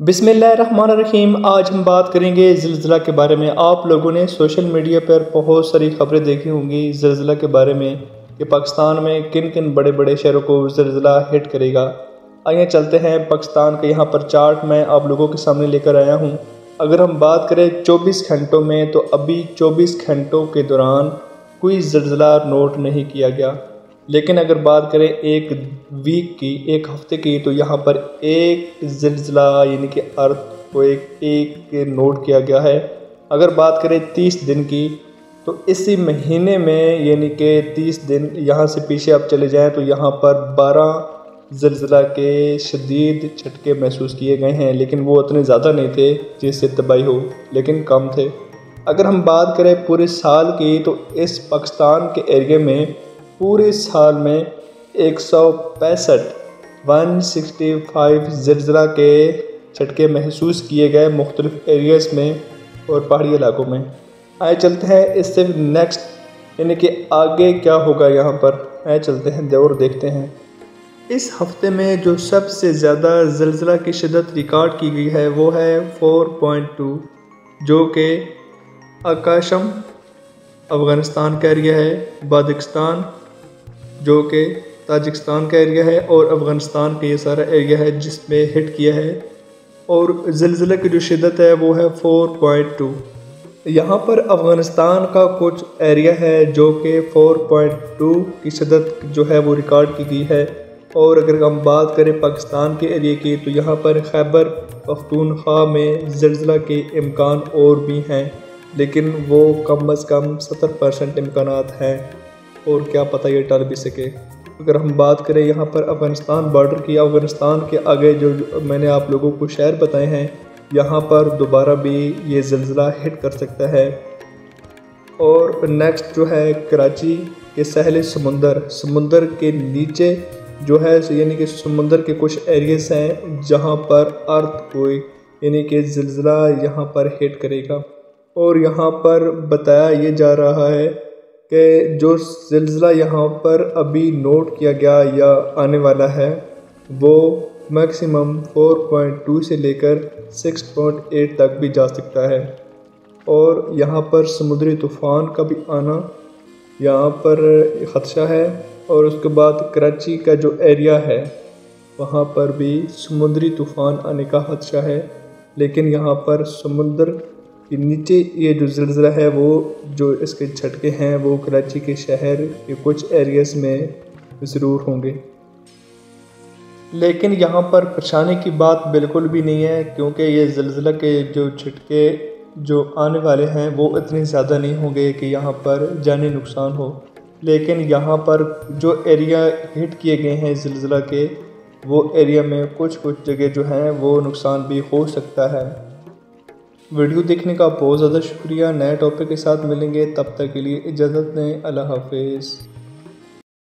बिस्मिल्लाहिर्रहमानिर्रहीम। आज हम बात करेंगे ज़िलज़िला के बारे में। आप लोगों ने सोशल मीडिया पर बहुत सारी खबरें देखी होंगी ज़िलज़िला के बारे में कि पाकिस्तान में किन किन बड़े बड़े शहरों को ज़िलज़िला हिट करेगा। आइए चलते हैं पाकिस्तान के यहाँ पर चार्ट मैं आप लोगों के सामने लेकर आया हूँ। अगर हम बात करें 24 घंटों में, तो अभी 24 घंटों के दौरान कोई ज़िलज़िला नोट नहीं किया गया। लेकिन अगर बात करें एक वीक की, एक हफ्ते की, तो यहाँ पर एक ज़िलज़िला यानी कि अर्थ को एक नोट किया गया है। अगर बात करें 30 दिन की, तो इसी महीने में यानी कि 30 दिन यहाँ से पीछे आप चले जाएं तो यहाँ पर 12 ज़िलज़िला के शदीद झटके महसूस किए गए हैं। लेकिन वो उतने ज़्यादा नहीं थे जिससे तबाही हो, लेकिन कम थे। अगर हम बात करें पूरे साल की, तो इस पाकिस्तान के एरिया में पूरे साल में 165 ज़िलज़िला के झटके महसूस किए गए मुख्तलिफ एरियाज़ में और पहाड़ी इलाकों में। आए चलते हैं इससे नेक्स्ट यानी कि आगे क्या होगा यहाँ पर। आए चलते हैं और देखते हैं। इस हफ्ते में जो सबसे ज़्यादा ज़िलज़िला की शिद्दत रिकॉर्ड की गई है वो है 4.2, जो कि आकाशम अफ़गानिस्तान का एरिया है, बदख्शान जो कि ताजिकिस्तान का एरिया है, और अफ़गानिस्तान का ये सारा एरिया है जिसमें हिट किया है। और ज़िलज़िले की जो शिद्दत है वो है 4.2। यहाँ पर अफ़गानिस्तान का कुछ एरिया है जो कि 4.2 की शिद्दत जो है वो रिकॉर्ड की गई है। और अगर हम बात करें पाकिस्तान के एरिया की, तो यहाँ पर खैबर पख्तूनख्वा में ज़िलज़िला के इम्कान और भी हैं, लेकिन वो कम अज़ कम 70% इम्कानात हैं, और क्या पता ये टल भी सके। अगर हम बात करें यहाँ पर अफ़गानिस्तान बॉर्डर की, अफ़गानिस्तान के आगे जो मैंने आप लोगों को शहर बताए हैं, यहाँ पर दोबारा भी ये ज़िलज़िला हिट कर सकता है। और नेक्स्ट जो है कराची के सहले समुंदर के नीचे जो है, यानी कि समुंदर के कुछ एरियाज़ हैं जहाँ पर अर्थक्वेक यानी कि ज़िलज़िला यहाँ पर हिट करेगा। और यहाँ पर बताया ये जा रहा है कि जो ज़िलज़िला यहाँ पर अभी नोट किया गया या आने वाला है वो मैक्सिमम 4.2 से लेकर 6.8 तक भी जा सकता है। और यहाँ पर समुद्री तूफ़ान का भी आना यहाँ पर ख़दशा है। और उसके बाद कराची का जो एरिया है वहाँ पर भी समुद्री तूफ़ान आने का ख़दशा है। लेकिन यहाँ पर समुद्र के नीचे ये जो ज़िलज़िला है वो जो इसके झटके हैं वो कराची के शहर के कुछ एरियाज़ में ज़रूर होंगे। लेकिन यहाँ पर परेशानी की बात बिल्कुल भी नहीं है, क्योंकि ये ज़िलज़िला के जो झटके जो आने वाले हैं वो इतने ज़्यादा नहीं होंगे कि यहाँ पर जानी नुकसान हो। लेकिन यहाँ पर जो एरिया हिट किए गए हैं ज़िलज़िला के, वो एरिया में कुछ जगह जो हैं वो नुकसान भी हो सकता है। वीडियो देखने का बहुत ज़्यादा शुक्रिया। नए टॉपिक के साथ मिलेंगे, तब तक के लिए इजाज़त दें। अल्लाह हाफ़िज़।